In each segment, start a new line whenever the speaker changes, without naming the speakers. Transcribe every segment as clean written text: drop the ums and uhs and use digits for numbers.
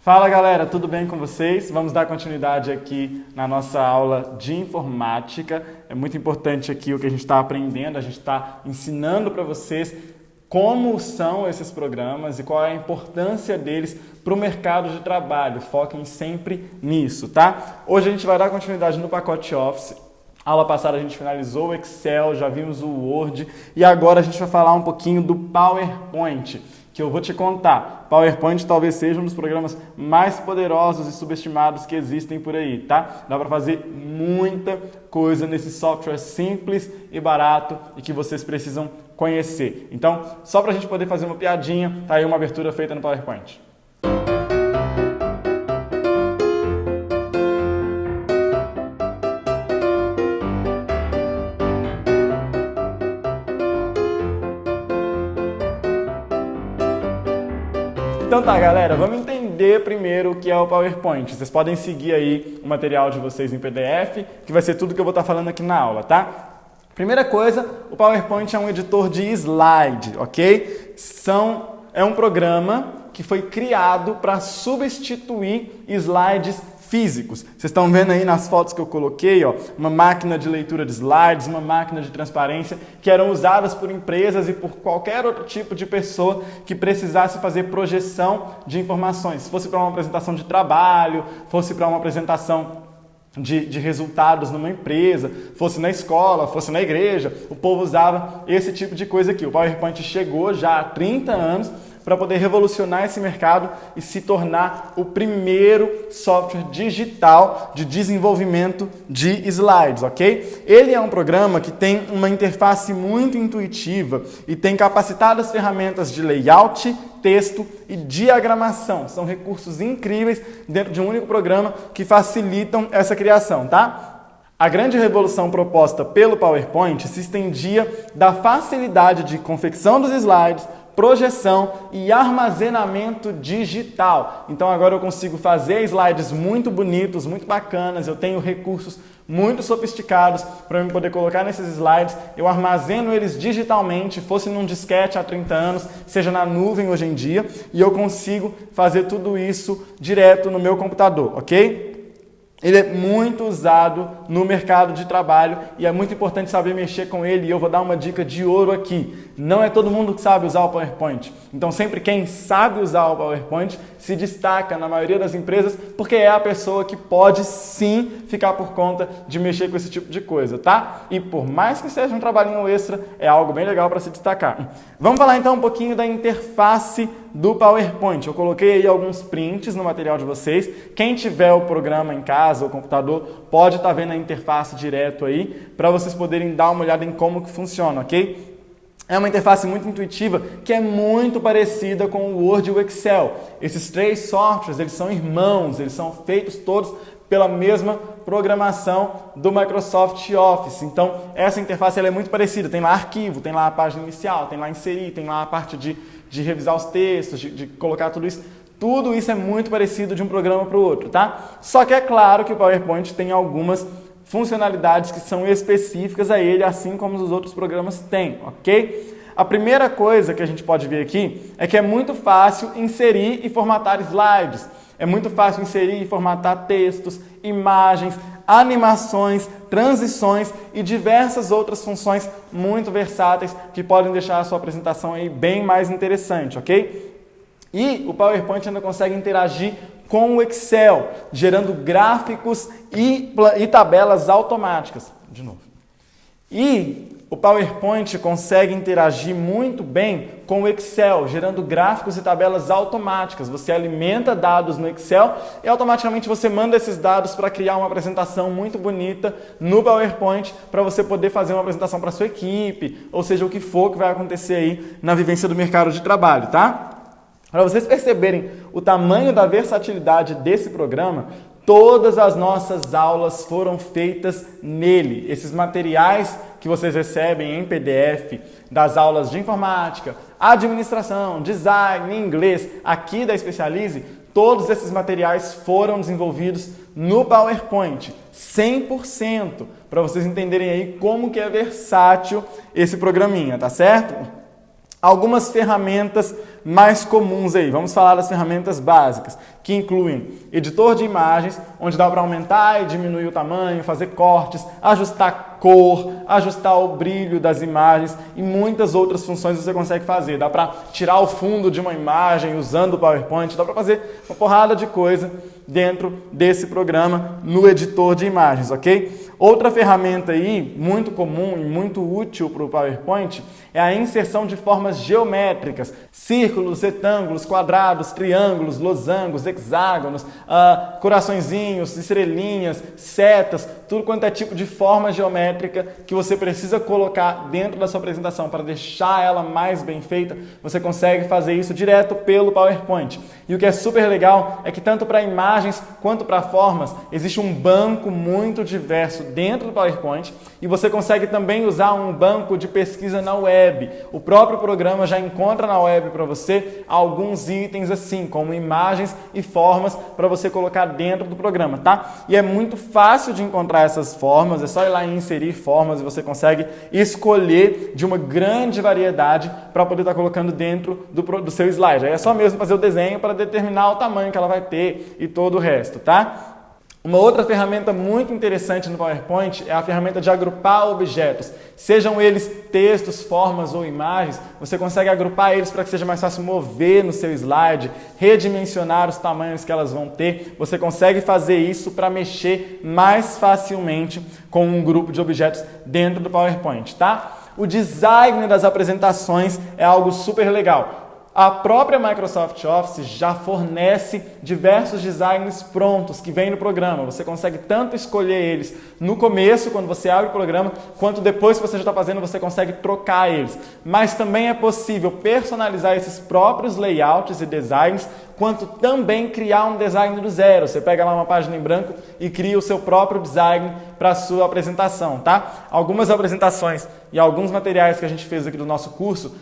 Fala galera, tudo bem com vocês? Vamos dar continuidade aqui na nossa aula de informática. É muito importante aqui o que a gente está aprendendo, a gente está ensinando para vocês como são esses programas e qual é a importância deles para o mercado de trabalho. Foquem sempre nisso, tá? Hoje a gente vai dar continuidade no pacote Office. A aula passada a gente finalizou o Excel, já vimos o Word e agora a gente vai falar um pouquinho do PowerPoint, que eu vou te contar. PowerPoint talvez seja um dos programas mais poderosos e subestimados que existem por aí, tá? Dá para fazer muita coisa nesse software simples e barato e que vocês precisam conhecer. Então, só para a gente poder fazer uma piadinha, tá aí uma abertura feita no PowerPoint. Então tá, galera, vamos entender primeiro o que é o PowerPoint. Vocês podem seguir aí o material de vocês em PDF, que vai ser tudo que eu vou estar falando aqui na aula, tá? Primeira coisa, o PowerPoint é um editor de slide, ok? É um programa que foi criado para substituir slides físicos. Vocês estão vendo aí nas fotos que eu coloquei, ó, uma máquina de leitura de slides, uma máquina de transparência que eram usadas por empresas e por qualquer outro tipo de pessoa que precisasse fazer projeção de informações. Se fosse para uma apresentação de trabalho, fosse para uma apresentação de resultados numa empresa, fosse na escola, fosse na igreja, o povo usava esse tipo de coisa aqui. O PowerPoint chegou já há 30 anos para poder revolucionar esse mercado e se tornar o primeiro software digital de desenvolvimento de slides, ok? Ele é um programa que tem uma interface muito intuitiva e tem capacitadas ferramentas de layout, texto e diagramação. São recursos incríveis dentro de um único programa que facilitam essa criação, tá? A grande revolução proposta pelo PowerPoint se estendia da facilidade de confecção dos slides, projeção e armazenamento digital. Então agora eu consigo fazer slides muito bonitos, muito bacanas, eu tenho recursos muito sofisticados para eu poder colocar nesses slides, eu armazeno eles digitalmente, fosse num disquete há 30 anos, seja na nuvem hoje em dia, e eu consigo fazer tudo isso direto no meu computador, ok? Ele é muito usado no mercado de trabalho e é muito importante saber mexer com ele, e eu vou dar uma dica de ouro aqui. Não é todo mundo que sabe usar o PowerPoint. Então sempre quem sabe usar o PowerPoint se destaca na maioria das empresas porque é a pessoa que pode sim ficar por conta de mexer com esse tipo de coisa, tá? E por mais que seja um trabalhinho extra, é algo bem legal para se destacar. Vamos falar então um pouquinho da interface do PowerPoint. Eu coloquei aí alguns prints no material de vocês. Quem tiver o programa em casa, o computador, pode estar vendo a interface direto aí para vocês poderem dar uma olhada em como que funciona, ok? É uma interface muito intuitiva que é muito parecida com o Word e o Excel. Esses três softwares, eles são irmãos, eles são feitos todos pela mesma programação do Microsoft Office. Então, essa interface ela é muito parecida. Tem lá arquivo, tem lá a página inicial, tem lá inserir, tem lá a parte de revisar os textos, de colocar tudo isso. Tudo isso é muito parecido de um programa para o outro, tá? Só que é claro que o PowerPoint tem algumas funcionalidades que são específicas a ele, assim como os outros programas têm, ok? A primeira coisa que a gente pode ver aqui é que é muito fácil inserir e formatar slides. É muito fácil inserir e formatar textos, imagens, animações, transições e diversas outras funções muito versáteis que podem deixar a sua apresentação aí bem mais interessante, ok? E o PowerPoint ainda consegue interagir com o Excel, gerando gráficos e tabelas automáticas. De novo. E o PowerPoint consegue interagir muito bem com o Excel, gerando gráficos e tabelas automáticas. Você alimenta dados no Excel e automaticamente você manda esses dados para criar uma apresentação muito bonita no PowerPoint para você poder fazer uma apresentação para a sua equipe, ou seja, o que for que vai acontecer aí na vivência do mercado de trabalho, tá? Para vocês perceberem o tamanho da versatilidade desse programa, todas as nossas aulas foram feitas nele. Esses materiais que vocês recebem em PDF das aulas de informática, administração, design, inglês, aqui da Specialize, todos esses materiais foram desenvolvidos no PowerPoint, 100%, para vocês entenderem aí como que é versátil esse programinha, tá certo? algumas ferramentas mais comuns aí. Vamos falar das ferramentas básicas, que incluem editor de imagens, onde dá para aumentar e diminuir o tamanho, fazer cortes, ajustar cor, ajustar o brilho das imagens e muitas outras funções você consegue fazer. Dá para tirar o fundo de uma imagem usando o PowerPoint, dá para fazer uma porrada de coisa dentro desse programa no editor de imagens, ok? Outra ferramenta aí, muito comum e muito útil para o PowerPoint, é a inserção de formas geométricas, círculos, retângulos, quadrados, triângulos, losangos, hexágonos, coraçõezinhos, estrelinhas, setas, tudo quanto é tipo de forma geométrica que você precisa colocar dentro da sua apresentação para deixar ela mais bem feita, você consegue fazer isso direto pelo PowerPoint. E o que é super legal é que tanto para imagens quanto para formas, existe um banco muito diverso dentro do PowerPoint e você consegue também usar um banco de pesquisa na web. O próprio programa já encontra na web para você alguns itens assim, como imagens e formas para você colocar dentro do programa, tá? E é muito fácil de encontrar essas formas, é só ir lá e inserir formas e você consegue escolher de uma grande variedade para poder estar colocando dentro do seu slide. Aí é só mesmo fazer o desenho para determinar o tamanho que ela vai ter e todo o resto, tá? Uma outra ferramenta muito interessante no PowerPoint é a ferramenta de agrupar objetos. Sejam eles textos, formas ou imagens, você consegue agrupar eles para que seja mais fácil mover no seu slide, redimensionar os tamanhos que elas vão ter. Você consegue fazer isso para mexer mais facilmente com um grupo de objetos dentro do PowerPoint, tá? O design das apresentações é algo super legal. A própria Microsoft Office já fornece diversos designs prontos que vêm no programa. Você consegue tanto escolher eles no começo, quando você abre o programa, quanto depois que você já está fazendo, você consegue trocar eles. Mas também é possível personalizar esses próprios layouts e designs, quanto também criar um design do zero. Você pega lá uma página em branco e cria o seu próprio design para a sua apresentação, tá? Algumas apresentações e alguns materiais que a gente fez aqui do nosso curso,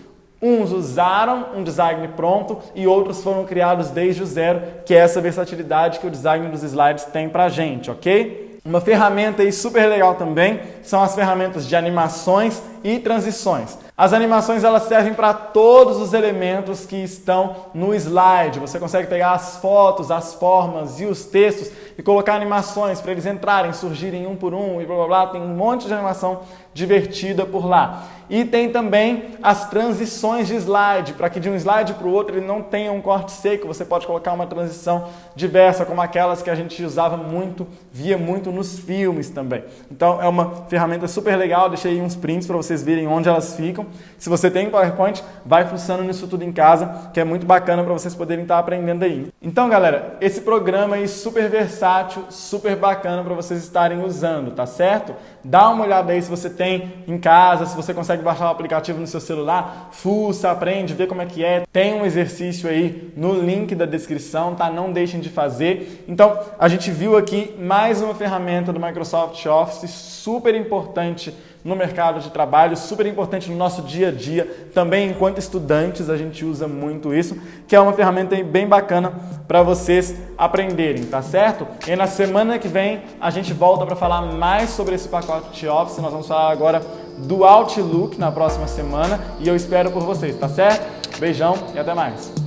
uns usaram um design pronto e outros foram criados desde o zero, que é essa versatilidade que o design dos slides tem pra gente, ok? Uma ferramenta aí super legal também são as ferramentas de animações e transições. As animações elas servem para todos os elementos que estão no slide. Você consegue pegar as fotos, as formas e os textos e colocar animações para eles entrarem, surgirem um por um e blá blá blá. Tem um monte de animação divertida por lá. E tem também as transições de slide, para que de um slide para o outro ele não tenha um corte seco. Você pode colocar uma transição diversa, como aquelas que a gente usava muito, via muito nos filmes também. Então é uma ferramenta super legal, deixei aí uns prints para vocês verem onde elas ficam. Se você tem PowerPoint, vai funcionando nisso tudo em casa, que é muito bacana para vocês poderem estar aprendendo aí. Então galera, esse programa aí super versátil, super bacana para vocês estarem usando, tá certo? Dá uma olhada aí se você tem em casa, se você consegue baixar o aplicativo no seu celular, fuça, aprende, vê como é que é. Tem um exercício aí no link da descrição, tá? Não deixem de fazer. Então, a gente viu aqui mais uma ferramenta do Microsoft Office, super importante no mercado de trabalho, super importante no nosso dia a dia, também enquanto estudantes a gente usa muito isso, que é uma ferramenta bem bacana para vocês aprenderem, tá certo? E na semana que vem a gente volta para falar mais sobre esse pacote de Office, nós vamos falar agora do Outlook na próxima semana e eu espero por vocês, tá certo? Beijão e até mais!